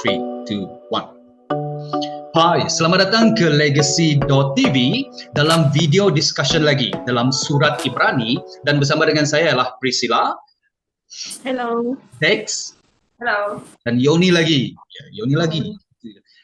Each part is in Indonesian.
3, 2, 1. Hai, selamat datang ke Legacy.tv dalam video discussion lagi dalam surat Ibrani, dan bersama dengan saya ialah Priscilla, Hello. Dex, Hello. dan Yoni lagi.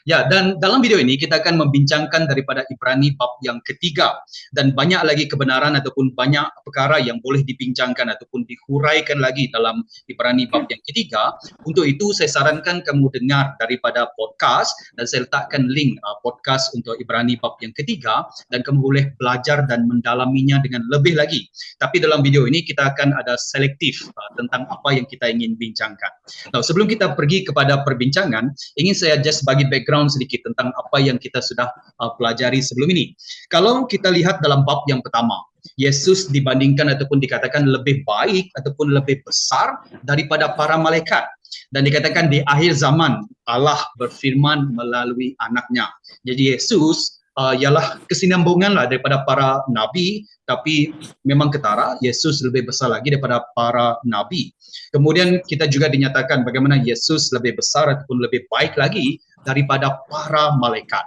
Ya, dan dalam video ini kita akan membincangkan daripada Ibrani bab yang ketiga, dan banyak lagi kebenaran ataupun banyak perkara yang boleh dibincangkan ataupun dihuraikan lagi dalam Ibrani bab yang ketiga. Untuk itu saya sarankan kamu dengar daripada podcast, dan saya letakkan link podcast untuk Ibrani bab yang ketiga, dan kamu boleh belajar dan mendalaminya dengan lebih lagi. Tapi dalam video ini kita akan ada selektif tentang apa yang kita ingin bincangkan. Nah, sebelum kita pergi kepada perbincangan, ingin saya just bagi background sedikit tentang apa yang kita sudah pelajari sebelum ini. Kalau kita lihat dalam bab yang pertama, Yesus dibandingkan ataupun dikatakan lebih baik ataupun lebih besar daripada para malaikat. Dan dikatakan di akhir zaman Allah berfirman melalui anaknya. Jadi Yesus ialah kesinambungan lah daripada para nabi, tapi memang ketara Yesus lebih besar lagi daripada para nabi. Kemudian kita juga dinyatakan bagaimana Yesus lebih besar ataupun lebih baik lagi daripada para malaikat.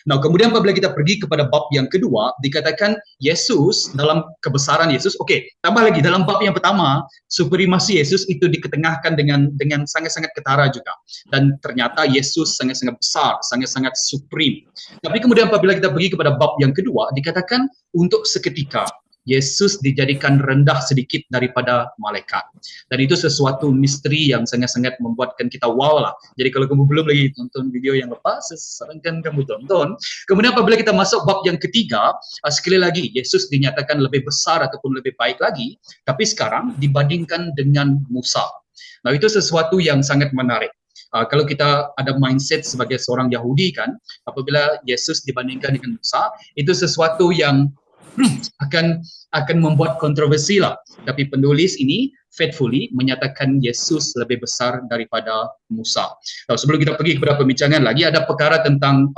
Nah, kemudian apabila kita pergi kepada bab yang kedua, dikatakan Yesus dalam kebesaran Yesus. Okey, tambah lagi dalam bab yang pertama, supremasi Yesus itu diketengahkan dengan sangat-sangat ketara juga. Dan ternyata Yesus sangat-sangat besar, sangat-sangat supreme. Tapi kemudian apabila kita pergi kepada bab yang kedua, dikatakan untuk seketika Yesus dijadikan rendah sedikit daripada malaikat. Dan itu sesuatu misteri yang sangat-sangat membuatkan kita wow lah. Jadi kalau kamu belum lagi tonton video yang lepas, saya sarankan kamu tonton. Kemudian apabila kita masuk bab yang ketiga, sekali lagi Yesus dinyatakan lebih besar ataupun lebih baik lagi, tapi sekarang dibandingkan dengan Musa. Nah, itu sesuatu yang sangat menarik. Kalau kita ada mindset sebagai seorang Yahudi kan, apabila Yesus dibandingkan dengan Musa, itu sesuatu yang akan membuat kontroversi lah. Tapi penulis ini faithfully menyatakan Yesus lebih besar daripada Musa. Nah, sebelum kita pergi kepada pembincangan lagi, ada perkara tentang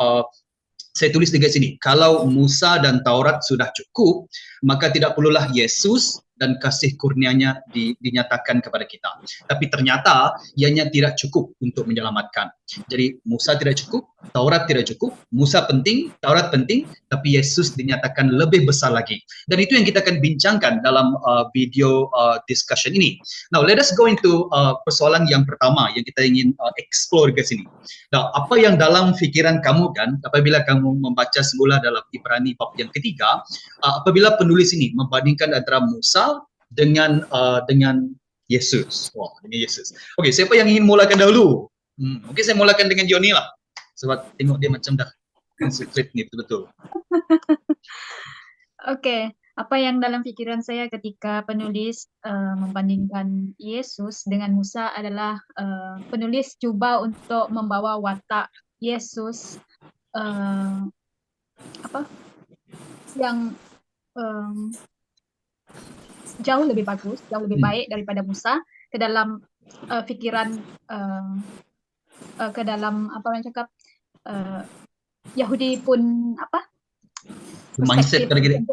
saya tulis di sini. Kalau Musa dan Taurat sudah cukup, maka tidak perlulah Yesus dan kasih kurnianya dinyatakan kepada kita. Tapi ternyata ianya tidak cukup untuk menyelamatkan. Jadi Musa tidak cukup, Taurat tidak cukup, Musa penting, Taurat penting, tapi Yesus dinyatakan lebih besar lagi. Dan itu yang kita akan bincangkan dalam video discussion ini. Now, let us go into persoalan yang pertama yang kita ingin explore ke sini. Nah, apa yang dalam fikiran kamu kan, apabila kamu membaca semula dalam Ibrani bab yang ketiga, apabila penulis ini membandingkan antara Musa dengan Yesus. Wah, dengan Yesus. Okey, siapa yang ingin mulakan dahulu? Okey, saya mulakan dengan Yoni lah. Sebab tengok dia macam dah secret ni betul-betul. Okey, apa yang dalam fikiran saya ketika penulis membandingkan Yesus dengan Musa adalah penulis cuba untuk membawa watak Yesus yang jauh lebih bagus, jauh lebih baik daripada Musa ke dalam fikiran ke dalam apa orang cakap Yahudi pun Mindset pada kita.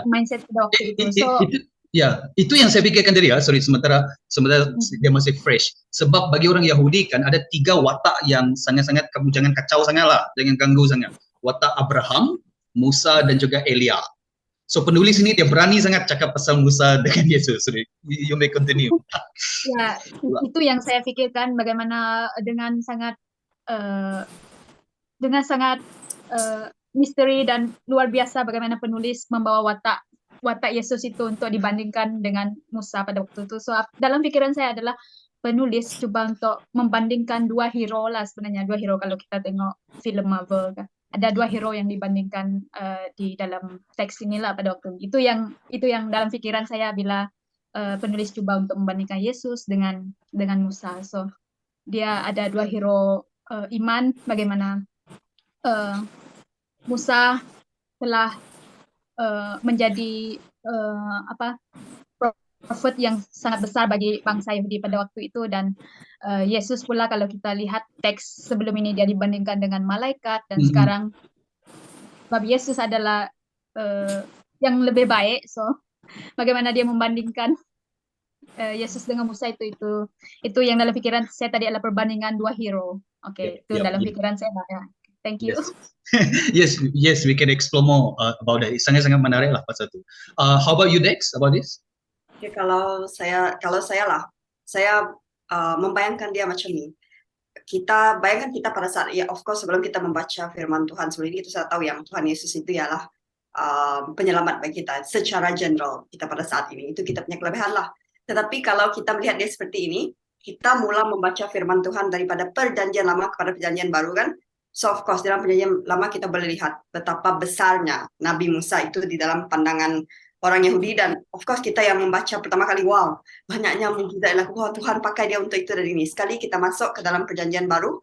Mindset pada waktu itu. So itu yang saya fikirkan tadi sementara dia masih fresh. Sebab bagi orang Yahudi kan ada 3 watak yang sangat-sangat kamu jangan kacau sangat lah, jangan ganggu sangat. Watak Abraham, Musa dan juga Elia. So penulis ini dia berani sangat cakap pasal Musa dengan Yesus. You may continue. Ya, itu yang saya fikirkan bagaimana dengan sangat misteri dan luar biasa bagaimana penulis membawa watak Yesus itu untuk dibandingkan dengan Musa pada waktu itu. So dalam fikiran saya adalah penulis cuba untuk membandingkan 2 hero lah sebenarnya, 2 hero kalau kita tengok filem Marvel kan. Ada 2 hero yang dibandingkan di dalam teks inilah pada waktu itu. Itu yang dalam fikiran saya bila penulis cuba untuk membandingkan Yesus dengan Musa. So dia ada 2 hero iman, bagaimana Musa telah menjadi prophet yang sangat besar bagi bangsa Yahudi pada waktu itu, dan Yesus pula kalau kita lihat teks sebelum ini dia dibandingkan dengan malaikat, dan sekarang sebab Yesus adalah yang lebih baik, so bagaimana dia membandingkan Yesus dengan Musa itu yang dalam pikiran saya tadi adalah perbandingan dua hero. Oke, itu dalam pikiran saya. Ya. Thank you. Yes, we can explore more about that. Sangat-sangat menarik lah pasal itu. How about you, Dex, about this? Okay, kalau saya lah, saya membayangkan dia macam ni. Bayangkan kita pada saat, ya of course sebelum kita membaca firman Tuhan sebelum ini, kita sudah tahu yang Tuhan Yesus itu ialah penyelamat bagi kita secara general kita pada saat ini. Itu kita punya kelebihan lah. Tetapi kalau kita melihat dia seperti ini, kita mula membaca firman Tuhan daripada perjanjian lama kepada perjanjian baru kan. So of course dalam perjanjian lama kita boleh lihat betapa besarnya Nabi Musa itu di dalam pandangan orang Yahudi, dan of course kita yang membaca pertama kali, wow, banyaknya mukjizat dilakukan, wow, Tuhan pakai dia untuk itu dan ini. Sekali kita masuk ke dalam perjanjian baru,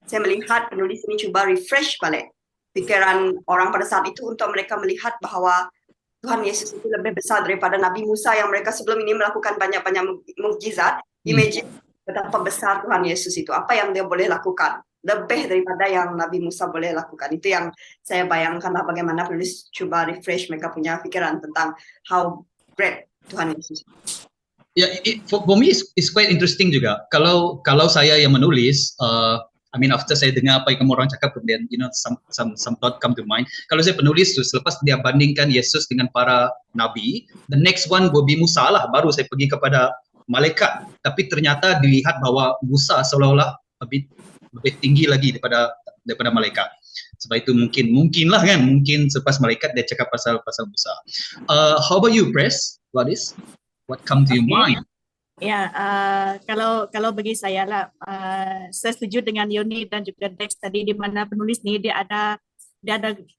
saya melihat penulis ini cuba refresh balik pikiran orang pada saat itu untuk mereka melihat bahawa Tuhan Yesus itu lebih besar daripada Nabi Musa yang mereka sebelum ini melakukan banyak-banyak mukjizat. Imagine betapa besar Tuhan Yesus itu, apa yang dia boleh lakukan lebih daripada yang Nabi Musa boleh lakukan. Itu yang saya bayangkan lah, bagaimana penulis cuba refresh mereka punya pikiran tentang how great Tuhan Yesus. Yeah, for me it's quite interesting juga. Kalau saya yang menulis, I mean after saya dengar apa yang kamu orang cakap, kemudian some thought come to mind. Kalau saya penulis tu, selepas dia bandingkan Yesus dengan para nabi, the next one will be Musa lah. Baru saya pergi kepada malaikat. Tapi ternyata dilihat bahwa Musa seolah-olah lebih tinggi lagi daripada malaikat. Sebab itu mungkinlah kan, mungkin selepas malaikat dia cakap pasal Musa. How about you, Pres? About this? What come to your mind? Ya, kalau bagi saya lah, saya setuju dengan Yoni dan juga Dex tadi, di mana penulis ni dia ada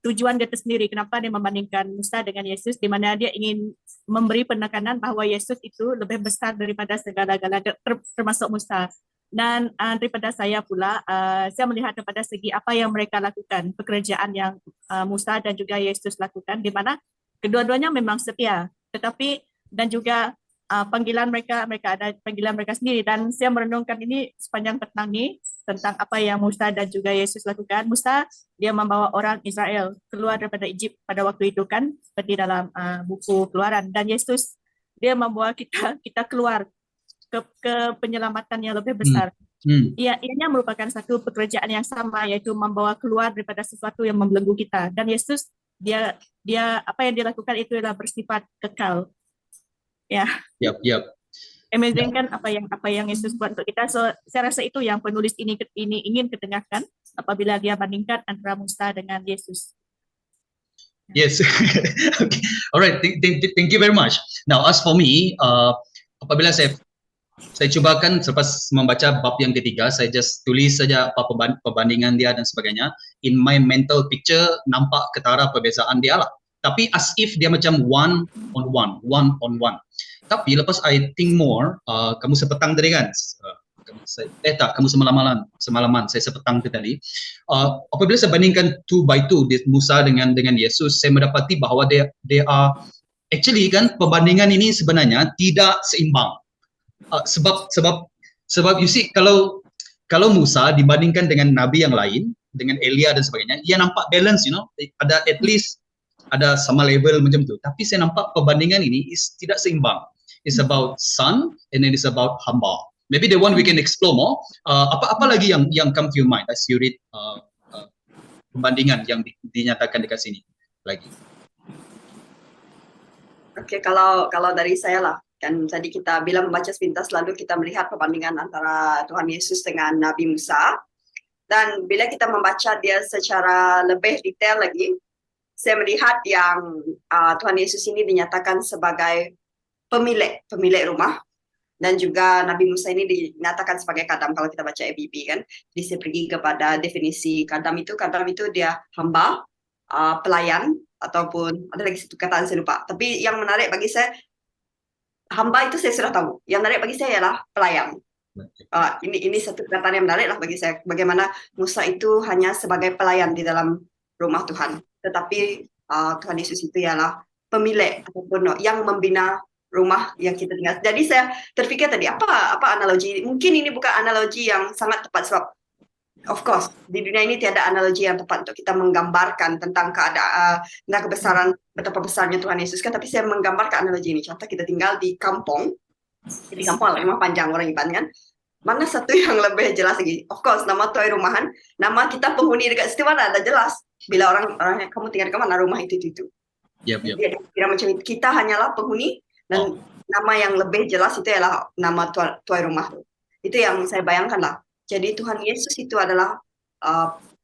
tujuan dia tersendiri kenapa dia membandingkan Musa dengan Yesus, di mana dia ingin memberi penekanan bahawa Yesus itu lebih besar daripada segala-galanya, termasuk Musa. Dan daripada saya pula, saya melihat daripada segi apa yang mereka lakukan, pekerjaan yang Musa dan juga Yesus lakukan, di mana kedua-duanya memang setia, tetapi dan juga panggilan mereka ada panggilan mereka sendiri. Dan saya merenungkan ini sepanjang petang ni tentang apa yang Musa dan juga Yesus lakukan. Musa, dia membawa orang Israel keluar daripada Egypt pada waktu itu kan, seperti dalam buku Keluaran. Dan Yesus, dia membawa kita keluar ke penyelamatan yang lebih besar. Ianya merupakan satu pekerjaan yang sama, yaitu membawa keluar daripada sesuatu yang membelenggu kita. Dan Yesus, dia apa yang dia lakukan itu adalah bersifat kekal. Ya. Yep. Amazing kan apa yang Yesus buat untuk kita. So saya rasa itu yang penulis ini ingin ketengahkan apabila dia bandingkan antara Musa dengan Yesus. Yes. Okay. Alright. Thank you very much. Now as for me, apabila saya cubakan selepas membaca bab yang ketiga, saya just tulis saja apa perbandingan dia dan sebagainya. In my mental picture nampak ketara perbezaan dia lah. Tapi as if dia macam one on one. Tapi lepas I think more, kamu sepetang tadi kan, kamu semalaman, saya sepetang tadi. Apabila saya bandingkan 2 by 2 Musa dengan Yesus, saya mendapati bahawa they are actually kan, perbandingan ini sebenarnya tidak seimbang. Sebab you see, kalau Musa dibandingkan dengan nabi yang lain, dengan Elia dan sebagainya, ia nampak balance, ada at least ada sama level macam tu. Tapi saya nampak perbandingan ini tidak seimbang. It's about son and then it's about hamba. Maybe the one we can explore more. Apa lagi yang come to your mind as you read perbandingan yang dinyatakan dekat sini lagi? Okay, kalau dari saya lah, kan tadi kita bila membaca sepintas lalu kita melihat perbandingan antara Tuhan Yesus dengan Nabi Musa, dan bila kita membaca dia secara lebih detail lagi, saya melihat yang Tuhan Yesus ini dinyatakan sebagai pemilik rumah, dan juga Nabi Musa ini dinyatakan sebagai kadam kalau kita baca ABB kan. Jadi saya pergi kepada definisi kadam itu dia hamba, pelayan, ataupun ada lagi satu kata saya lupa. Tapi yang menarik bagi saya, hamba itu saya sudah tahu. Yang menarik bagi saya ialah pelayan. Ini satu perkataan yang menarik lah bagi saya. Bagaimana Musa itu hanya sebagai pelayan di dalam rumah Tuhan, tetapi Tuhan Yesus itu ialah pemilik ataupun yang membina rumah yang kita tinggal. Jadi saya terfikir tadi apa analogi? Mungkin ini bukan analogi yang sangat tepat sebab of course di dunia ini tiada analogi yang tepat untuk kita menggambarkan tentang keadaan dan kebesaran, betapa besarnya Tuhan Yesus kan. Tapi saya menggambarkan analogi ini. Contoh kita tinggal di kampung Jadi gampang lah, memang panjang orang Iban kan. Mana satu yang lebih jelas lagi? Of course, nama tuai rumahan, nama kita penghuni dekat situ mana ada jelas. Bila orang kamu tinggal di mana rumah itu. Yep, yep. Dia kira macam itu. Kita hanyalah penghuni dan nama yang lebih jelas itu adalah nama tuai rumah. Itu yang saya bayangkan lah. Jadi Tuhan Yesus itu adalah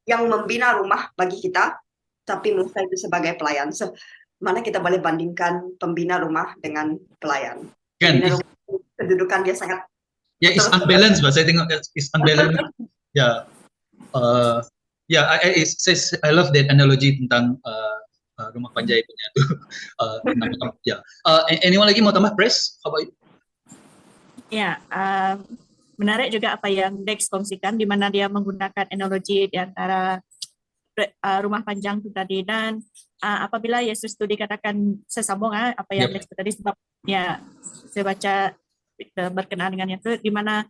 yang membina rumah bagi kita, tapi Musa itu sebagai pelayan. So, mana kita boleh bandingkan pembina rumah dengan pelayan? Kan, Pembina rumah, kedudukan dia sangat it's unbalanced, but saya tengok it's unbalanced. Yeah, I love that analogy tentang rumah panjai punya tu. Anyone lagi mau tambah, Pres? How about you? Ya, menarik juga apa yang Dex kongsikan, di mana dia menggunakan analogi di antara rumah panjang itu tadi, dan apabila Yesus itu dikatakan, saya sambung apa yang Dex tadi, sebab ya saya baca berkenaan dengan itu, di mana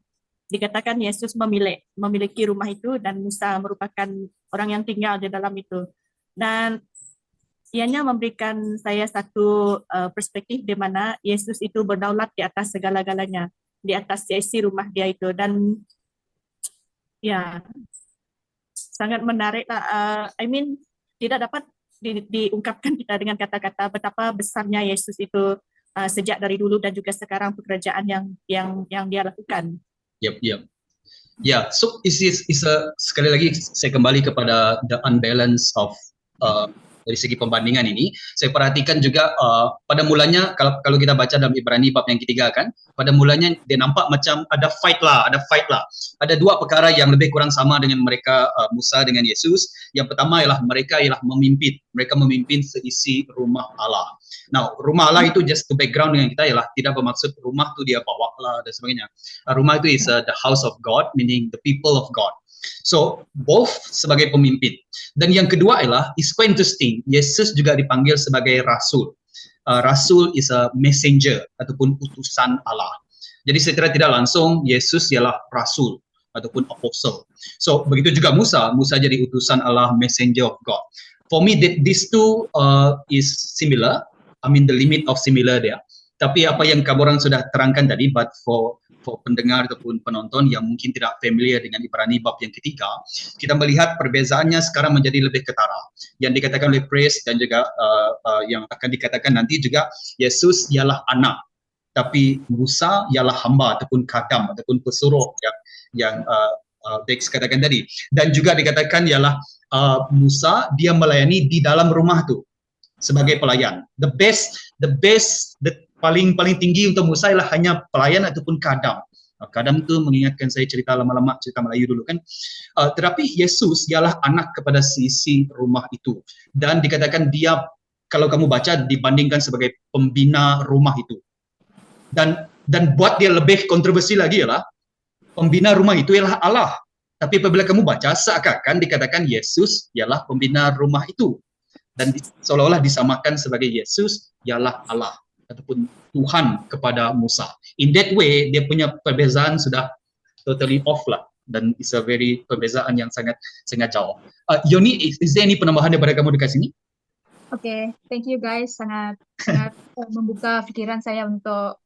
dikatakan Yesus memiliki rumah itu dan Musa merupakan orang yang tinggal di dalam itu. Dan ianya memberikan saya satu perspektif di mana Yesus itu berdaulat di atas segala-galanya, di atas isi rumah dia itu. Dan ya sangat menarik lah. Tidak dapat diungkapkan kita dengan kata-kata betapa besarnya Yesus itu sejak dari dulu dan juga sekarang pekerjaan yang dia lakukan. Yep. Yeah, so sekali lagi saya kembali kepada the unbalance of dari segi pembandingan ini. Saya perhatikan juga pada mulanya kalau kita baca dalam Ibrani bab yang ketiga kan, pada mulanya dia nampak macam ada fight lah. Ada dua perkara yang lebih kurang sama dengan mereka, Musa dengan Yesus. Yang pertama ialah mereka memimpin seisi rumah Allah. Now, rumah Allah itu just to background dengan kita ialah tidak bermaksud rumah tu dia bawa lah dan sebagainya. Rumah itu is the house of God, meaning the people of God. So, both sebagai pemimpin. Dan yang kedua ialah, is quite interesting, Yesus juga dipanggil sebagai rasul. Rasul is a messenger ataupun utusan Allah. Jadi secara tidak langsung, Yesus ialah rasul ataupun apostle. So, begitu juga Musa jadi utusan Allah, messenger of God. For me, these two is similar. The limit of similar dia. Tapi apa yang kamu orang sudah terangkan tadi, but for pendengar ataupun penonton yang mungkin tidak familiar dengan Ibrani bab yang ketiga, kita melihat perbezaannya sekarang menjadi lebih ketara. Yang dikatakan oleh Pres dan juga yang akan dikatakan nanti juga, Yesus ialah anak, tapi Musa ialah hamba ataupun khadam ataupun pesuruh yang Dex katakan tadi. Dan juga dikatakan ialah Musa dia melayani di dalam rumah tu sebagai pelayan. The paling tinggi untuk Musa ialah hanya pelayan ataupun kadam. Kadam itu mengingatkan saya cerita lama-lama, cerita Melayu dulu kan. Tetapi Yesus ialah anak kepada seisi rumah itu. Dan dikatakan dia, kalau kamu baca, dibandingkan sebagai pembina rumah itu. Dan buat dia lebih kontroversi lagi ialah, pembina rumah itu ialah Allah. Tapi apabila kamu baca, seakan-akan dikatakan Yesus ialah pembina rumah itu. Dan seolah-olah disamakan sebagai Yesus ialah Allah ataupun Tuhan kepada Musa. In that way, dia punya perbezaan sudah totally off lah, dan it's a very perbezaan yang sangat jauh. Yoni, is there any penambahan daripada kamu dekat sini? Okay, thank you guys, sangat membuka pikiran saya untuk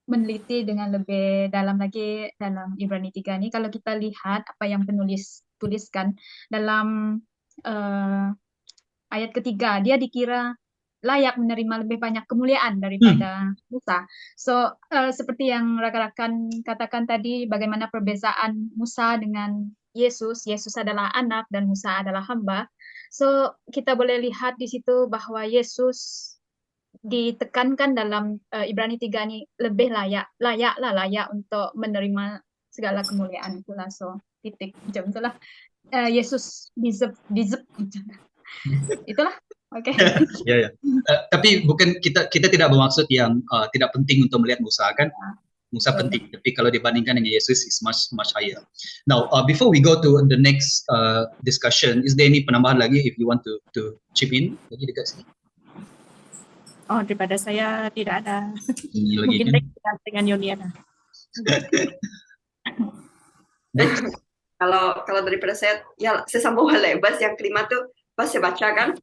meneliti dengan lebih dalam lagi dalam Ibrani 3 ini. Kalau kita lihat apa yang penulis tuliskan dalam ayat ketiga, dia dikira layak menerima lebih banyak kemuliaan daripada Musa. So, seperti yang rakan-rakan katakan tadi, bagaimana perbezaan Musa dengan Yesus. Yesus adalah anak dan Musa adalah hamba. So, kita boleh lihat di situ bahwa Yesus ditekankan dalam Ibrani 3 ini lebih layak untuk menerima segala kemuliaan itulah. So, titik macam itulah. Yesus deserve itulah. Oke. Ya. Tapi bukan kita tidak bermaksud yang tidak penting untuk melihat Musa kan. Musa penting, tapi kalau dibandingkan dengan Yesus is much higher. Now, before we go to the next discussion, is there any penambahan lagi if you want to chip in lagi dekat sini? Oh, daripada saya tidak ada. Mungkin kan? Dengan Yoniana. Kalau daripada saya, ya saya sambung lepas yang kelima tuh pas saya baca kan,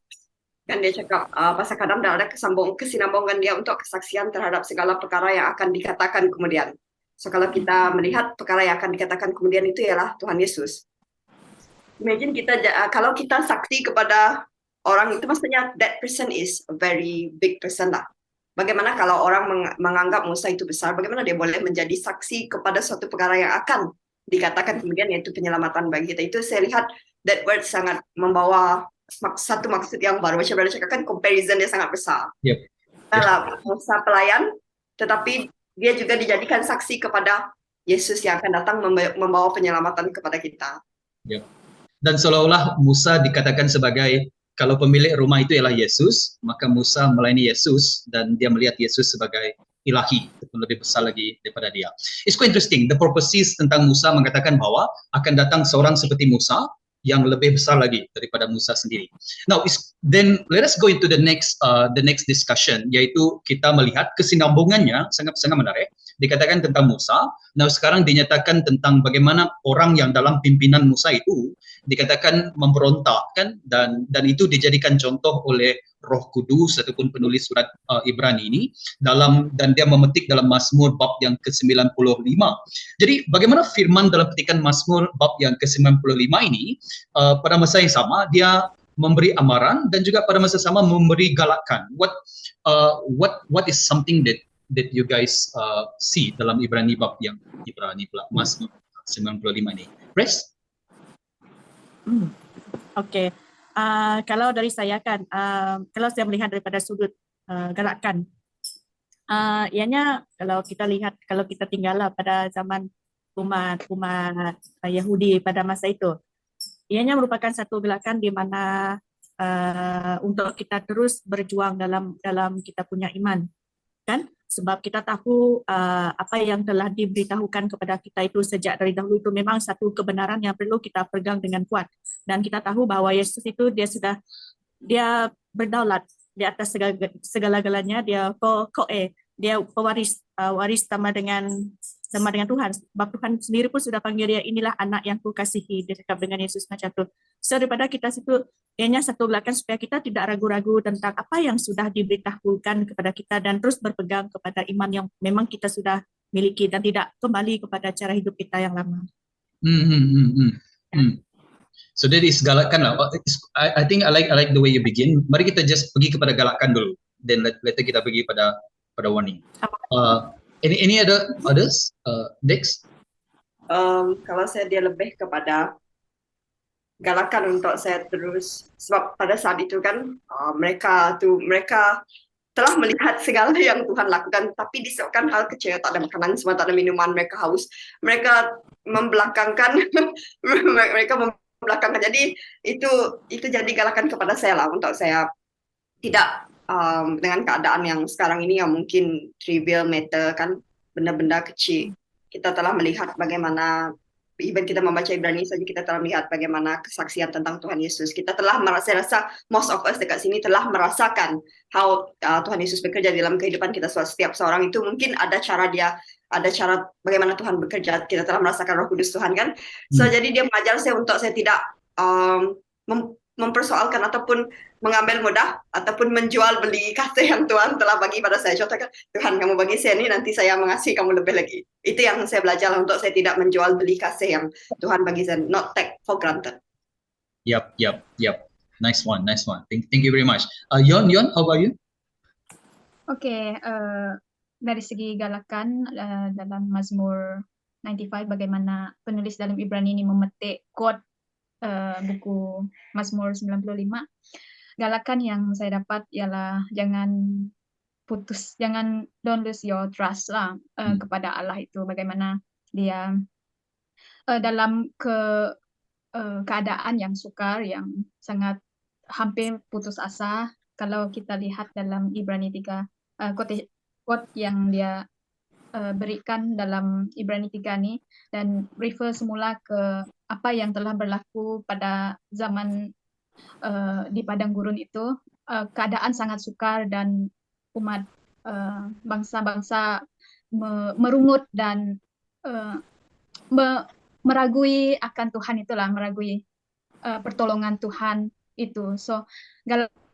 Kan dia cakap pasal kadang ada kesinambungan dia untuk kesaksian terhadap segala perkara yang akan dikatakan kemudian. So kalau kita melihat perkara yang akan dikatakan kemudian itu ialah Tuhan Yesus. Imagine kalau kita saksi kepada orang itu, maksudnya that person is a very big person lah. Bagaimana kalau orang menganggap Musa itu besar, bagaimana dia boleh menjadi saksi kepada suatu perkara yang akan dikatakan kemudian, yaitu penyelamatan bagi kita. Itu saya lihat that word sangat membawa satu maksud yang baru. Macam Brother cakap kan, comparison dia sangat besar. Yep. Dalam Musa pelayan, tetapi dia juga dijadikan saksi kepada Yesus yang akan datang membawa penyelamatan kepada kita. Yep. Dan seolah-olah Musa dikatakan sebagai, kalau pemilik rumah itu ialah Yesus, maka Musa melayani Yesus dan dia melihat Yesus sebagai ilahi, lebih besar lagi daripada dia. It's quite interesting. The prophecies tentang Musa mengatakan bahwa akan datang seorang seperti Musa yang lebih besar lagi daripada Musa sendiri. Now, then let us go into the next discussion, yaitu kita melihat kesinambungannya sangat menarik. Dikatakan tentang Musa. Now sekarang dinyatakan tentang bagaimana orang yang dalam pimpinan Musa itu dikatakan memberontak, kan, dan itu dijadikan contoh oleh Roh Kudus ataupun penulis surat Ibrani ini dan dia memetik dalam Mazmur bab yang ke-95. Jadi bagaimana firman dalam petikan Mazmur bab yang ke-95 ini pada masa yang sama dia memberi amaran dan juga pada masa sama memberi galakan. What is something that you guys see dalam Ibrani bab yang Mazmur 95 ini? Pres? Okey. Kalau dari saya kan, kalau saya melihat daripada sudut galakan, ianya kalau kita lihat, kalau kita tinggallah pada zaman umat Yahudi pada masa itu, ianya merupakan satu gerakan di mana untuk kita terus berjuang dalam kita punya iman, kan? Sebab kita tahu apa yang telah diberitahukan kepada kita itu sejak dari dahulu itu memang satu kebenaran yang perlu kita pegang dengan kuat. Dan kita tahu bahwa Yesus itu dia berdaulat di atas segala-galanya, dia dia pewaris waris sama dengan Tuhan. Sebab Tuhan sendiri pun sudah panggil dia, inilah anak yang kukasihi, dia cakap dengan Yesus macam tu. So daripada kita situ, ianya satu gerakan supaya kita tidak ragu-ragu tentang apa yang sudah diberitahukan kepada kita dan terus berpegang kepada iman yang memang kita sudah miliki dan tidak kembali kepada cara hidup kita yang lama. So that is galakan lah. I think I like the way you begin. Mari kita just pergi kepada galakan dulu, then later kita pergi pada warning. Any others? Dex? Kalau saya dia lebih kepada galakan untuk saya terus, sebab pada saat itu kan mereka telah melihat segala yang Tuhan lakukan, tapi disebabkan hal kecil, tak ada makanan, semua tak ada minuman, mereka haus, mereka membelakangkan jadi itu jadi galakan kepada saya lah, untuk saya tidak dengan keadaan yang sekarang ini yang mungkin trivial matter, kan, benda-benda kecil. Kita telah melihat bagaimana, even kita membaca Ibrani saja, kita telah melihat bagaimana kesaksian tentang Tuhan Yesus. Kita telah saya rasa most of us dekat sini telah merasakan how Tuhan Yesus bekerja dalam kehidupan kita setiap seorang. Itu mungkin ada cara bagaimana Tuhan bekerja. Kita telah merasakan Roh Kudus Tuhan, kan. So jadi dia mengajar saya untuk saya tidak mempersoalkan ataupun mengambil mudah ataupun menjual beli kasih yang Tuhan telah bagi pada saya. Contohnya, Tuhan, kamu bagi saya ini, nanti saya mengasihi kamu lebih lagi. Itu yang saya belajar, untuk saya tidak menjual beli kasih yang Tuhan bagi saya, not take for granted. Yep. Nice one. Thank you very much. Yon, how about you? Okey, dari segi galakan dalam Mazmur 95, bagaimana penulis dalam Ibrani ini memetik quote buku Mazmur 95. Galakan yang saya dapat ialah don't lose your trust lah kepada Allah itu, bagaimana dia dalam keadaan yang sukar, yang sangat hampir putus asa. Kalau kita lihat dalam Ibrani 3, quote yang dia berikan dalam Ibrani 3 ni, dan refer semula ke apa yang telah berlaku pada zaman di padang gurun itu. Keadaan sangat sukar dan umat bangsa-bangsa merungut dan meragui akan Tuhan itulah, meragui pertolongan Tuhan itu. So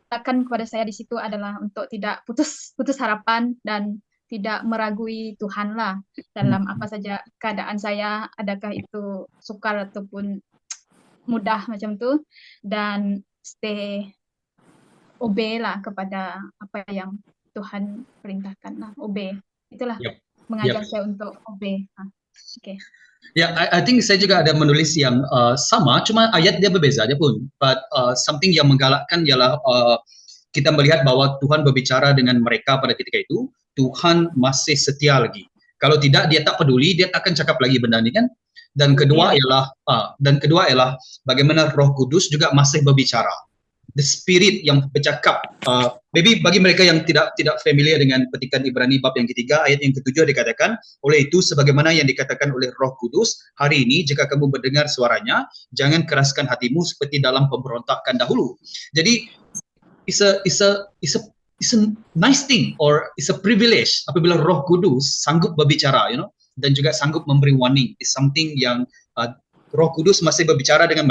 katakan kepada saya di situ adalah untuk tidak putus harapan dan tidak meragui Tuhan lah dalam apa saja keadaan saya, adakah itu sukar ataupun mudah macam tu, dan stay obey lah kepada apa yang Tuhan perintahkan lah, obey. Itulah Yep. mengajar saya untuk obey. Okay. Ya, I think saya juga ada menulis yang sama, cuma ayat dia berbeza aja pun. But something yang menggalakkan ialah kita melihat bahwa Tuhan berbicara dengan mereka pada ketika itu, Tuhan masih setia lagi. Kalau tidak, dia tak peduli, dia tak akan cakap lagi benda ini kan. Dan kedua ialah bagaimana Roh Kudus juga masih berbicara. The Spirit yang bercakap. Maybe bagi mereka yang tidak familiar dengan petikan Ibrani bab yang ketiga, ayat yang ketujuh dikatakan, oleh itu sebagaimana yang dikatakan oleh Roh Kudus, hari ini jika kamu mendengar suaranya, jangan keraskan hatimu seperti dalam pemberontakan dahulu. Jadi it's a nice thing or it's a privilege apabila Roh Kudus sanggup berbicara, dan juga sanggup memberi warning. It's something yang Roh Kudus masih berbicara dengan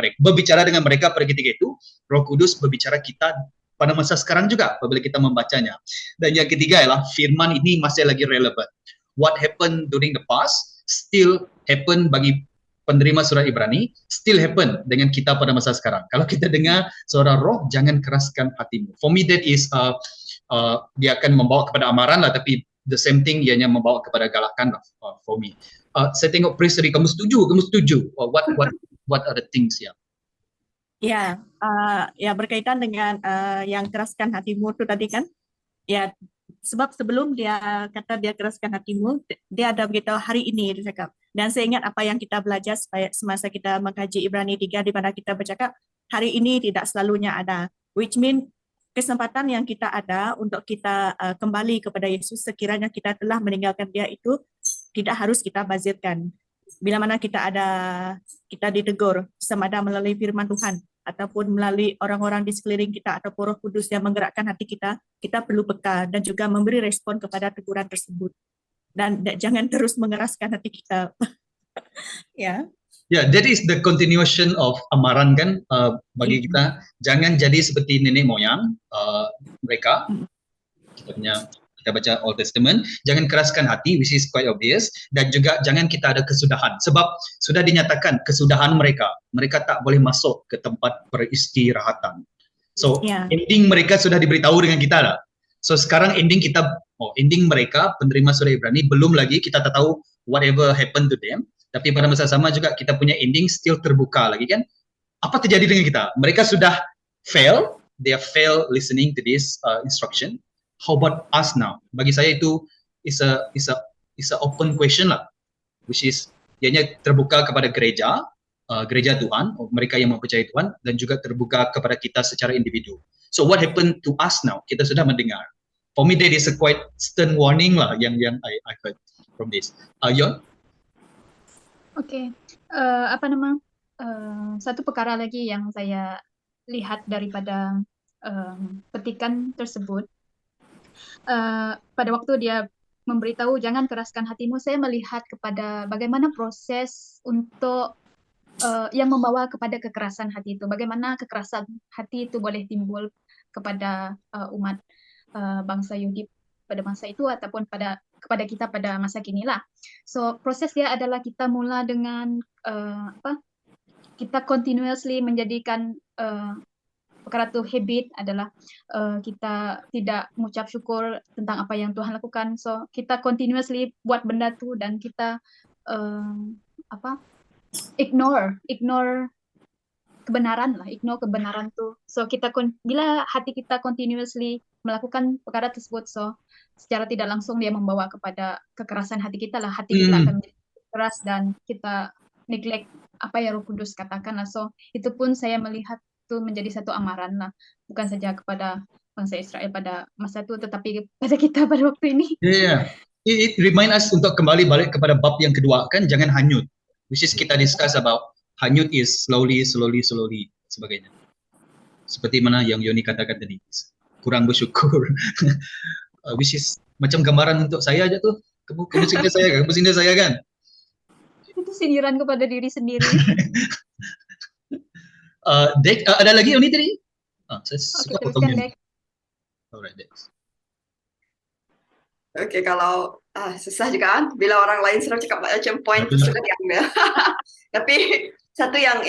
mereka pada ketika itu. Roh Kudus berbicara kita pada masa sekarang juga apabila kita membacanya. Dan yang ketiga ialah firman ini masih lagi relevan. What happened during the past still happen bagi penerima surat Ibrani, still happen dengan kita pada masa sekarang. Kalau kita dengar suara Roh, jangan keraskan hatimu. For me that is dia akan membawa kepada amaran lah, tapi the same thing ianya membawa kepada galakan lah, for me. Saya tengok Pris tadi, kamu setuju? What are the things ya? Ya, ya berkaitan dengan yang keraskan hatimu itu tadi kan, ya sebab sebelum dia kata dia keraskan hatimu, dia ada beritahu hari ini dia cakap. Dan saya ingat apa yang kita belajar semasa kita mengkaji Ibrani 3 di mana kita bercakap hari ini tidak selalunya ada, which mean kesempatan yang kita ada untuk kita kembali kepada Yesus sekiranya kita telah meninggalkan dia itu tidak harus kita bazirkan. Bila mana kita ditegur sama ada melalui firman Tuhan ataupun melalui orang-orang di sekeliling kita ataupun Roh Kudus yang menggerakkan hati kita perlu peka dan juga memberi respon kepada teguran tersebut. Dan jangan terus mengeraskan hati kita. Ya. Ya, that is the continuation of amaran kan bagi kita. Jangan jadi seperti nenek moyang mereka. Kita baca Old Testament, jangan keraskan hati, which is quite obvious, dan juga jangan kita ada kesudahan. Sebab sudah dinyatakan kesudahan mereka tak boleh masuk ke tempat peristirahatan. So, ending mereka sudah diberitahu dengan kita lah. So, sekarang ending mereka, penerima surah Ibrani, belum lagi kita tak tahu whatever happened to them, tapi pada masa sama juga kita punya ending still terbuka lagi kan. Apa terjadi dengan kita? Mereka sudah fail listening to this instruction. How about us now? Bagi saya itu is a open question lah, which is ianya terbuka kepada gereja Tuhan, mereka yang mempercayai Tuhan, dan juga terbuka kepada kita secara individu. So what happened to us now? Kita sudah mendengar. For me that is a quite stern warning lah yang I heard from this. Yon? Okay. Satu perkara lagi yang saya lihat daripada petikan tersebut, pada waktu dia memberitahu jangan keraskan hatimu, saya melihat kepada bagaimana proses untuk yang membawa kepada kekerasan hati itu. Bagaimana kekerasan hati itu boleh timbul kepada umat bangsa Yahudi pada masa itu ataupun kepada kita pada masa kini lah. So proses dia adalah kita mula dengan kita continuously menjadikan perkara itu habit adalah kita tidak mengucap syukur tentang apa yang Tuhan lakukan. So kita continuously buat benda tu dan kita ignore kebenaran tu. So kita bila hati kita continuously melakukan perkara tersebut, so secara tidak langsung dia membawa kepada kekerasan hati kita lah. Hati kita akan menjadi keras dan kita neglect apa yang Roh Kudus katakan lah. So itu pun saya melihat itu menjadi satu amaran lah, bukan saja kepada bangsa Israel pada masa itu, tetapi pada kita pada waktu ini. Yeah. It remind us untuk kembali balik kepada bab yang kedua kan, jangan hanyut. Which is kita discuss about hanyut is slowly sebagainya. Seperti mana yang Yoni katakan tadi, kurang bersyukur. Which is macam gambaran untuk saya aja tuh. Kamu sindir saya kan? Itu sindiran kepada diri sendiri. Ada lagi Yoni tadi? Saya suka potongnya. Alright, Dex. Oke, kalau susah juga kan, bila orang lain selalu cakap macam poin itu Betul. sudah diambil. Tapi satu yang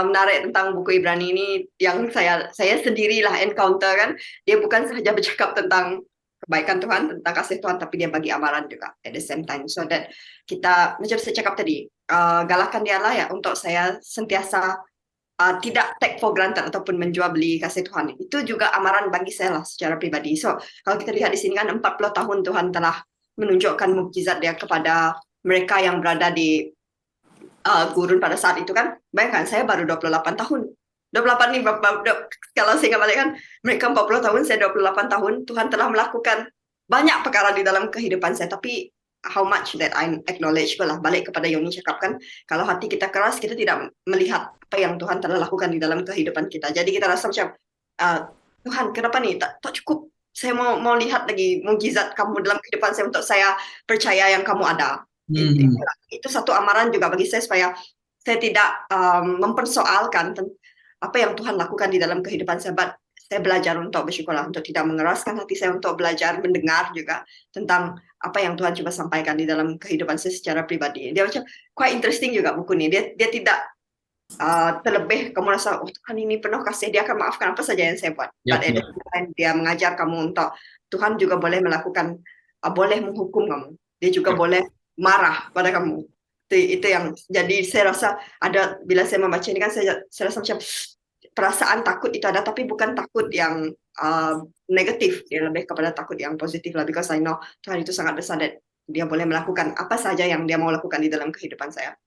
menarik tentang buku Ibrani ini yang saya sendirilah encounter kan, dia bukan sahaja bercakap tentang kebaikan Tuhan, tentang kasih Tuhan, tapi dia bagi amaran juga at the same time. So that kita, macam saya cakap tadi, galakan dia lah ya untuk saya sentiasa tidak take for granted ataupun menjual beli kasih Tuhan. Itu juga amaran bagi saya lah secara pribadi. So, kalau kita lihat di sini kan 40 tahun Tuhan telah menunjukkan mukjizat dia kepada mereka yang berada di gurun pada saat itu kan. Bayangkan, saya baru 28 tahun. 28 nih, kalau saya ingat balik kan, mereka 40 tahun, saya 28 tahun, Tuhan telah melakukan banyak perkara di dalam kehidupan saya, tapi how much that I acknowledge lah, balik kepada Yoni cakap kan, kalau hati kita keras, kita tidak melihat apa yang Tuhan telah lakukan di dalam kehidupan kita. Jadi kita rasa macam, Tuhan kenapa nih, tak cukup, saya mau lihat lagi mukjizat kamu dalam kehidupan saya untuk saya percaya yang kamu ada. Itu satu amaran juga bagi saya supaya saya tidak mempersoalkan apa yang Tuhan lakukan di dalam kehidupan saya. But saya belajar untuk bersyukurlah, untuk tidak mengeraskan hati saya, untuk belajar mendengar juga tentang apa yang Tuhan coba sampaikan di dalam kehidupan saya secara pribadi. Dia macam quite interesting juga buku ini. Dia tidak terlebih kamu rasa, oh Tuhan ini penuh kasih, dia akan maafkan apa saja yang saya buat. But at the same time, dia mengajar kamu untuk Tuhan juga boleh melakukan, boleh menghukum kamu. Dia juga boleh marah pada kamu. Itu yang jadi saya rasa ada, bila saya membaca ini kan saya rasa macam perasaan takut itu ada, tapi bukan takut yang negatif, dia lebih kepada takut yang positif lah, because I know Tuhan itu sangat besar dan dia boleh melakukan apa saja yang dia mau lakukan di dalam kehidupan saya.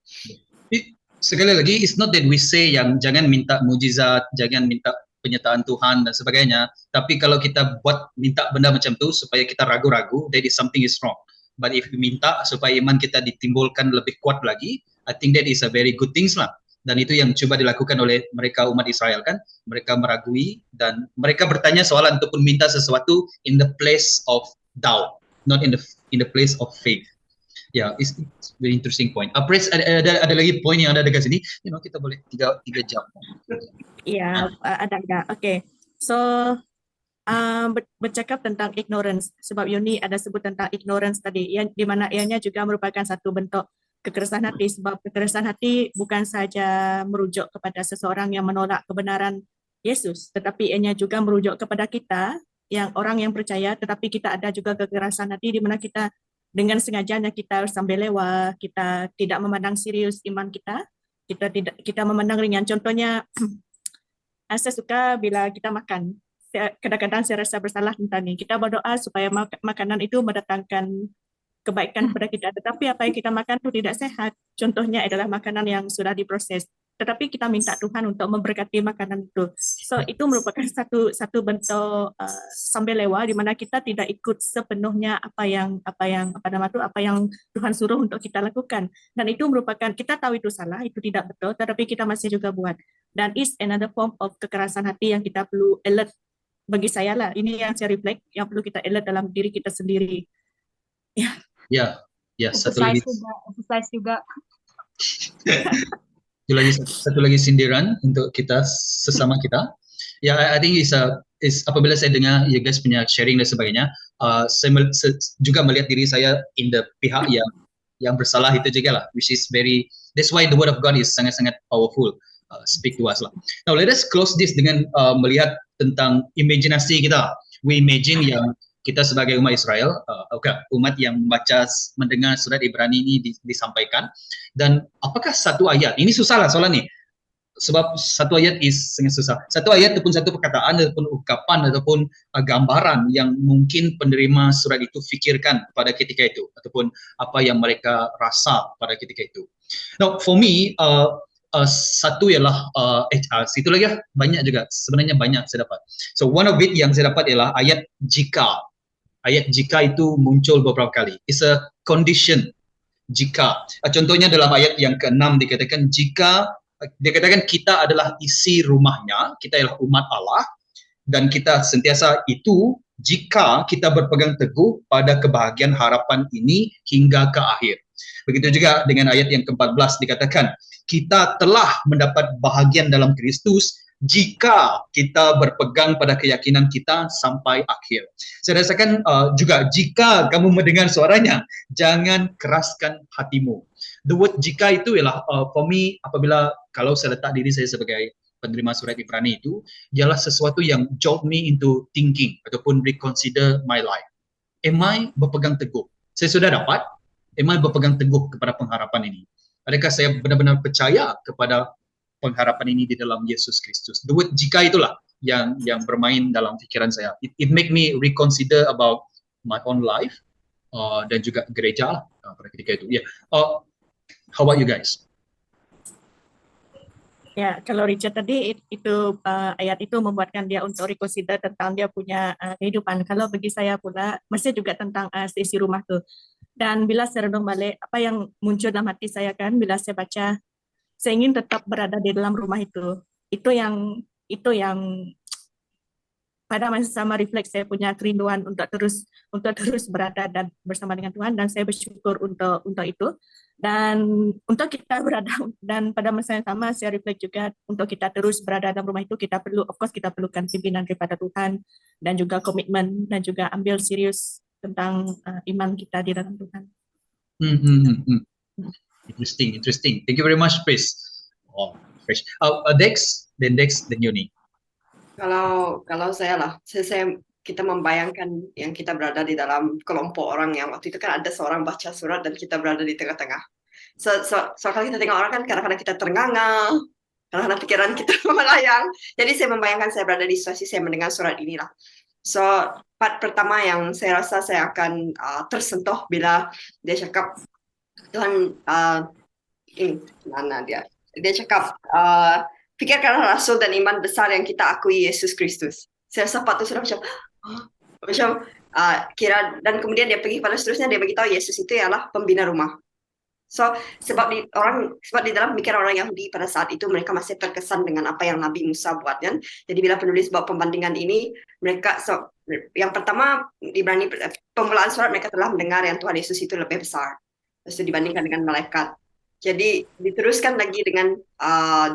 Sekali lagi, it's not that we say yang jangan minta mujizat, jangan minta penyertaan Tuhan dan sebagainya, tapi kalau kita buat minta benda macam tu supaya kita ragu-ragu, that is something is wrong. But if we minta supaya iman kita ditimbulkan lebih kuat lagi, I think that is a very good things lah. Dan itu yang coba dilakukan oleh mereka umat Israel kan. Mereka meragui dan mereka bertanya soalan ataupun minta sesuatu in the place of doubt, not in the place of faith. Yeah, it's very interesting point. Pres, ada lagi poin yang ada dekat sini. Kita boleh 3 jam. Ya, ada. Okay. So, bercakap tentang ignorance, sebab Yoni ada sebut tentang ignorance tadi, yang di mana ianya juga merupakan satu bentuk kekerasan hati, sebab kekerasan hati bukan saja merujuk kepada seseorang yang menolak kebenaran Yesus, tetapi ianya juga merujuk kepada kita yang orang yang percaya, tetapi kita ada juga kekerasan hati di mana kita dengan sengajanya kita sambil lewat, kita tidak memandang serius iman kita, kita memandang ringan. Contohnya, saya suka bila kita makan. Kadang-kadang saya rasa bersalah tentang ini. Kita berdoa supaya makanan itu mendatangkan kebaikan kepada kita. Tetapi apa yang kita makan itu tidak sehat. Contohnya adalah makanan yang sudah diproses. Tetapi kita minta Tuhan untuk memberkati makanan itu. So itu merupakan satu bentuk sambil lewat di mana kita tidak ikut sepenuhnya apa yang Tuhan suruh untuk kita lakukan. Dan itu merupakan, kita tahu itu salah, itu tidak betul, tetapi kita masih juga buat. Dan is another form of kekerasan hati yang kita perlu alert. Bagi saya lah, ini yang saya reflect, yang perlu kita alert dalam diri kita sendiri. Ya, satu lagi. Exercise juga. Satu lagi sindiran untuk kita sesama kita. I think is apabila saya dengar you guys punya sharing dan sebagainya, saya juga melihat diri saya in the pihak yang bersalah itu juga lah, which is that's why the word of God is sangat-sangat powerful. Speak to us lah. Now let us close this dengan melihat tentang imajinasi kita. We imagine yang kita sebagai umat Israel, umat yang mendengar surat Ibrani ini disampaikan, dan apakah satu ayat, ini susah lah soalan nih, sebab satu ayat is sangat susah. Satu ayat ataupun satu perkataan ataupun ungkapan ataupun gambaran yang mungkin penerima surat itu fikirkan pada ketika itu, ataupun apa yang mereka rasa pada ketika itu. Now for me, satu ialah itu lagi banyak juga, sebenarnya banyak saya dapat. So one of it yang saya dapat ialah ayat jika. Ayat jika itu muncul beberapa kali. It's a condition. Jika. Contohnya dalam ayat yang ke-6 dikatakan jika, dikatakan kita adalah isi rumahnya, kita adalah umat Allah, dan kita sentiasa itu jika kita berpegang teguh pada kebahagiaan harapan ini hingga ke akhir. Begitu juga dengan ayat yang ke-14 dikatakan kita telah mendapat bahagian dalam Kristus jika kita berpegang pada keyakinan kita sampai akhir. Saya rasakan juga jika kamu mendengar suaranya, jangan keraskan hatimu. The word jika itu ialah for me, apabila kalau saya letak diri saya sebagai penerima surat Ibrani itu, ialah sesuatu yang jolt me into thinking ataupun reconsider my life. Am I berpegang teguh? Saya sudah dapat, am I berpegang teguh kepada pengharapan ini? Adakah saya benar-benar percaya kepada pengharapan ini di dalam Yesus Kristus? The word jika itulah yang bermain dalam pikiran saya. It make me reconsider about my own life dan juga gereja pada ketika itu. Yeah. How about you guys? Ya, kalau Richard tadi itu ayat itu membuatkan dia untuk reconsider tentang dia punya kehidupan. Kalau bagi saya pula, mesti juga tentang seisi rumah tuh. Dan bila saya renung balik, apa yang muncul dalam hati saya kan, bila saya baca, saya ingin tetap berada di dalam rumah itu. Itu yang pada masa sama refleks saya punya kerinduan untuk terus berada dan bersama dengan Tuhan, dan saya bersyukur untuk itu. Dan untuk kita berada, dan pada masa yang sama saya refleks juga untuk kita terus berada dalam rumah itu, kita perlukan pimpinan daripada Tuhan dan juga komitmen dan juga ambil serius tentang iman kita di dalam Tuhan. Interesting. Thank you very much, Chris. Fresh. Dex, then Yuni. Kalau saya lah, kita membayangkan yang kita berada di dalam kelompok orang yang waktu itu kan ada seorang baca surat dan kita berada di tengah-tengah. Kalau kita tengok orang kan kadang-kadang kita ternganga, kadang-kadang pikiran kita melayang. Jadi saya membayangkan saya berada di situasi saya mendengar surat inilah. So, part pertama yang saya rasa saya akan tersentuh bila dia cakap, Tuhan, mana dia? Dia cakap, pikirkanlah rasul dan iman besar yang kita akui Yesus Kristus. Saya rasa part itu sudah macam kira, dan kemudian dia pergi pada seterusnya, dia beritahu Yesus itu ialah pembina rumah. So, sebab di dalam pikiran orang Yahudi pada saat itu mereka masih terkesan dengan apa yang Nabi Musa buat kan. Jadi bila penulis buat pembandingan ini, mereka yang pertama di pemulaan surat mereka telah mendengar yang Tuhan Yesus itu lebih besar dibandingkan dengan malaikat. Jadi diteruskan lagi dengan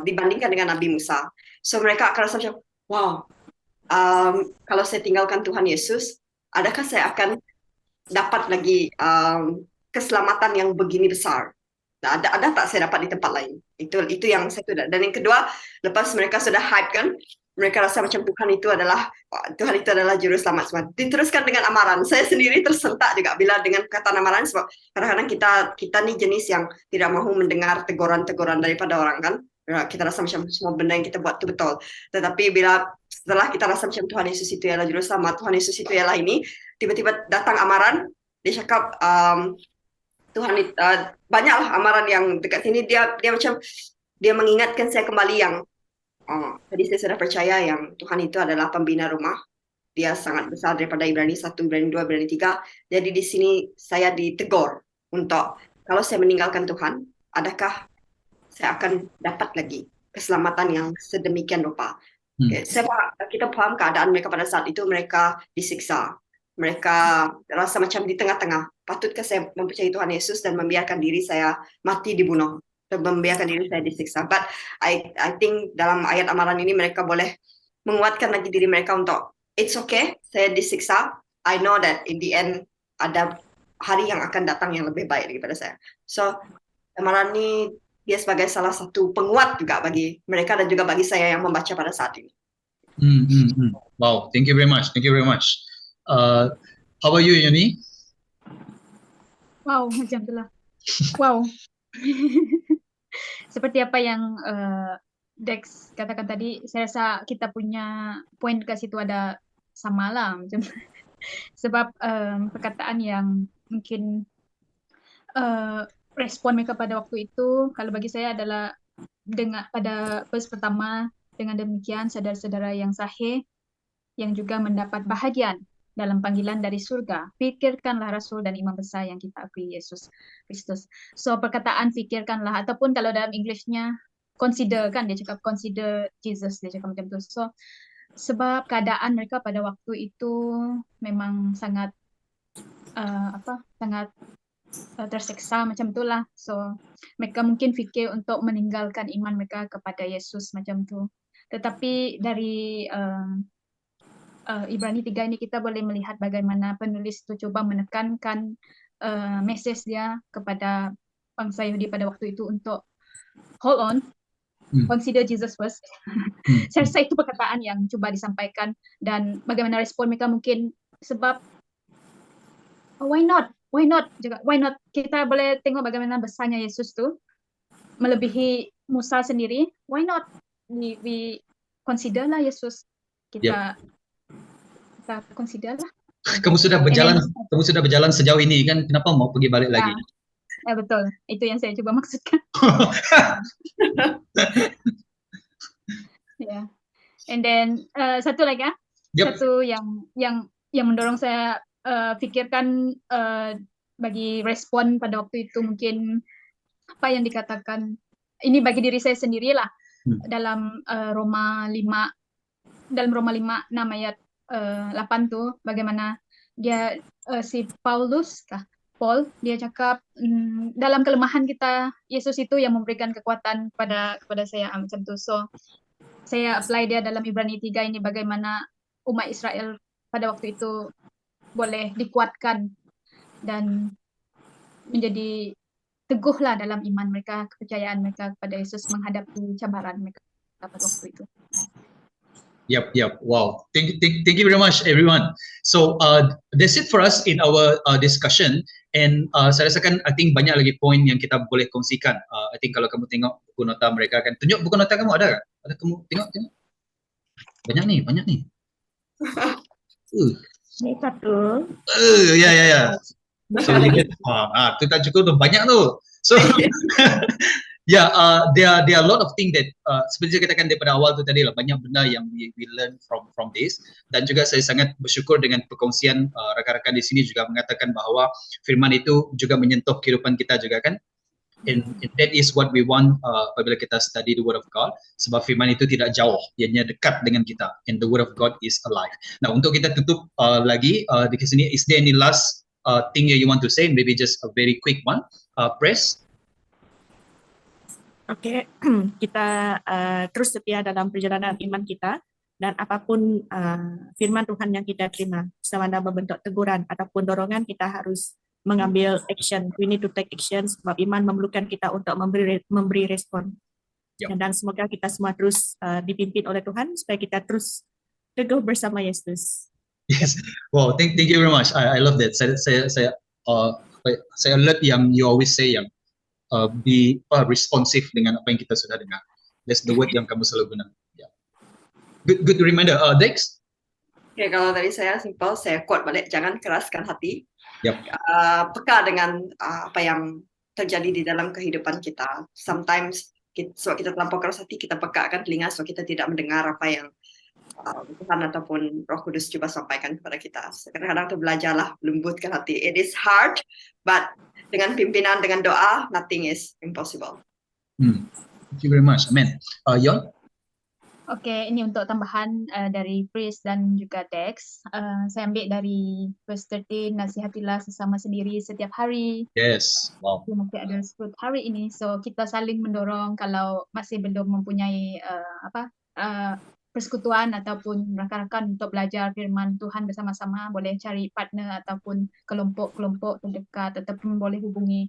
dibandingkan dengan Nabi Musa. So mereka akan rasa macam, wow, kalau saya tinggalkan Tuhan Yesus, adakah saya akan dapat lagi keselamatan yang begini besar? Nah, ada tak saya dapat di tempat lain? Itu yang saya sudah. Dan yang kedua, lepas mereka sudah hype kan, mereka rasa macam Tuhan itu adalah juru selamat semua. Diteruskan dengan amaran. Saya sendiri tersentak juga bila dengan kata amaran, sebab kadang-kadang kita ni jenis yang tidak mahu mendengar teguran-teguran daripada orang kan. Kita rasa macam semua benda yang kita buat itu betul. Tetapi setelah kita rasa macam Tuhan Yesus itu ialah juru selamat, Tuhan Yesus itu ialah ini, tiba-tiba datang amaran, dia cakap Tuhan banyaklah amaran yang dekat sini, dia macam dia mengingatkan saya kembali yang tadi saya sudah percaya yang Tuhan itu adalah pembina rumah. Dia sangat besar daripada Ibrani 1, Ibrani 2, Ibrani 3. Jadi di sini saya ditegur untuk kalau saya meninggalkan Tuhan, adakah saya akan dapat lagi keselamatan yang sedemikian rupa. Kita paham keadaan mereka pada saat itu, mereka disiksa. Mereka rasa macam di tengah-tengah. Patutkah saya mempercayai Tuhan Yesus dan membiarkan diri saya mati dibunuh? Membiarkan diri saya disiksa. But I think dalam ayat amaran ini mereka boleh menguatkan lagi diri mereka untuk it's okay, saya disiksa. I know that in the end ada hari yang akan datang yang lebih baik daripada saya. So amaran ini dia sebagai salah satu penguat juga bagi mereka dan juga bagi saya yang membaca pada saat ini. Wow, thank you very much. How about you, Yuni? Wow, macam itulah. Wow. Seperti apa yang Dex katakan tadi, saya rasa kita punya poin ke situ ada sama lah. Macam sebab perkataan yang mungkin respon mereka pada waktu itu, kalau bagi saya adalah pada verse pertama, dengan demikian saudara-saudara yang sahih yang juga mendapat bahagian dalam panggilan dari surga, fikirkanlah rasul dan imam besar yang kita akui Yesus Kristus. So perkataan fikirkanlah, ataupun kalau dalam Englishnya consider kan, dia cakap consider Jesus, dia cakap macam tu. So sebab keadaan mereka pada waktu itu memang sangat sangat tersiksa macam itulah. So mereka mungkin fikir untuk meninggalkan iman mereka kepada Yesus macam tu. Tetapi dari Ibrani 3 ini kita boleh melihat bagaimana penulis itu coba menekankan message dia kepada bangsa Yahudi pada waktu itu untuk hold on, consider Jesus first. Saya rasa itu perkataan yang coba disampaikan, dan bagaimana respon mereka mungkin sebab why not juga, why not, kita boleh tengok bagaimana besarnya Yesus tu melebihi Musa sendiri, why not we consider lah Yesus, kita consider lah. Kamu sudah berjalan sejauh ini kan, kenapa mau pergi balik lagi? Ya betul, itu yang saya coba maksudkan. Yeah. And then satu lagi satu yang mendorong saya pikirkan bagi respon pada waktu itu, mungkin apa yang dikatakan ini bagi diri saya sendirilah dalam Roma 5 6 ayat 8 tuh, bagaimana dia si Paul dia cakap dalam kelemahan kita Yesus itu yang memberikan kekuatan kepada saya macam tu. So saya apply dia dalam Ibrani 3 ini, bagaimana umat Israel pada waktu itu boleh dikuatkan dan menjadi teguhlah dalam iman mereka, kepercayaan mereka kepada Yesus menghadapi cabaran mereka pada waktu itu. Yep. Wow. Thank you very much, everyone. So that's it for us in our discussion. And saya rasakan, I think banyak lagi poin yang kita boleh kongsikan. I think kalau kamu tengok buku nota mereka kan, tunjuk buku nota kamu ada kan? Ada kamu tengok. Banyak nih. Ini satu. Ya. So tu tak cukup tu, banyak tu. So there are a lot of things that seperti saya katakan daripada awal tu tadi lah, banyak benda yang we learn from this, dan juga saya sangat bersyukur dengan perkongsian rakan-rakan di sini juga mengatakan bahawa firman itu juga menyentuh kehidupan kita juga kan. And that is what we want apabila kita study the word of God, sebab firman itu tidak jauh, ianya dekat dengan kita, and the word of God is alive. Nah, untuk kita tutup lagi di sini, is there any last thing that you want to say? Maybe just a very quick one. Press. Oke, kita terus setia dalam perjalanan iman kita, dan apapun firman Tuhan yang kita terima, sama ada membentuk teguran ataupun dorongan, kita harus mengambil action. We need to take action, sebab iman memerlukan kita untuk memberi respon. Dan semoga kita semua terus dipimpin oleh Tuhan supaya kita terus teguh bersama Yesus. Yes. Wow, thank you very much. I love that. Saya alert yang you always say, yang be responsive dengan apa yang kita sudah dengar. That's the word yang kamu selalu guna. Yeah. Good reminder. Dex? Okay, kalau dari saya simple, saya quote balik, jangan keraskan hati. Yep. Peka dengan apa yang terjadi di dalam kehidupan kita. Sometimes sebab kita terlampau keras hati, kita pekakan telinga sebab kita tidak mendengar apa yang Tuhan ataupun Roh Kudus coba sampaikan kepada kita. Kadang-kadang tu belajarlah lembutkan hati. It is hard, but dengan pimpinan, dengan doa, nothing is impossible. Thank you very much. Amen. Yon? Okay, ini untuk tambahan dari Pris dan juga Dex. Saya ambil dari verse 13, nasihatilah sesama sendiri setiap hari. Yes. Wow. Masih ada sebut hari ini, so kita saling mendorong kalau masih belum mempunyai persekutuan ataupun rakan-rakan untuk belajar firman Tuhan bersama-sama, boleh cari partner ataupun kelompok-kelompok terdekat, ataupun boleh hubungi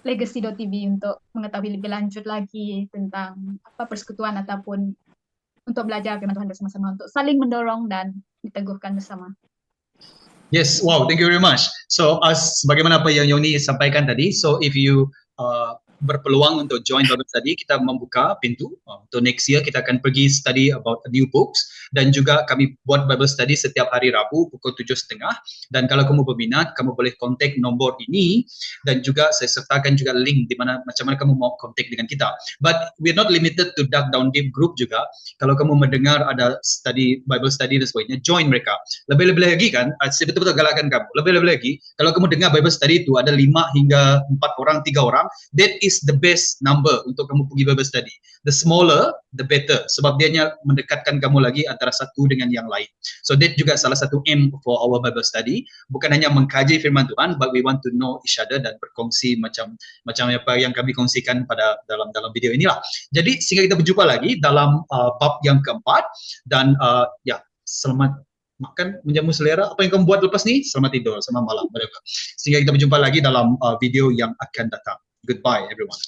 Legacy.tv untuk mengetahui lebih lanjut lagi tentang persekutuan ataupun untuk belajar firman Tuhan bersama-sama, untuk saling mendorong dan diteguhkan bersama. Yes, wow, thank you very much. So, sebagaimana apa yang Yoni sampaikan tadi, so if you berpeluang untuk join Bible Study, kita membuka pintu untuk next year. Kita akan pergi study about new books, dan juga kami buat Bible Study setiap hari Rabu pukul 7.30. Dan kalau kamu berminat, kamu boleh kontak nombor ini, dan juga saya sertakan juga link di mana macam mana kamu mau kontak dengan kita. But we're not limited to Dark Down Deep group juga. Kalau kamu mendengar ada study Bible Study dan sebagainya, join mereka. Lebih-lebih lagi kan, saya betul-betul galakkan kamu. Lebih-lebih lagi, kalau kamu dengar Bible Study itu ada 5 hingga 4 orang, 3 orang, that is is the best number untuk kamu pergi Bible study. The smaller, the better. Sebab dianya mendekatkan kamu lagi antara satu dengan yang lain. So that juga salah satu aim for our Bible study. Bukan hanya mengkaji firman Tuhan, but we want to know each other dan berkongsi macam apa yang kami kongsikan pada dalam video inilah. Jadi sehingga kita berjumpa lagi dalam bab yang keempat, dan ya, selamat makan, menjamu selera. Apa yang kamu buat lepas ni? Selamat tidur, selamat malam. Sehingga kita berjumpa lagi dalam video yang akan datang. Goodbye everyone.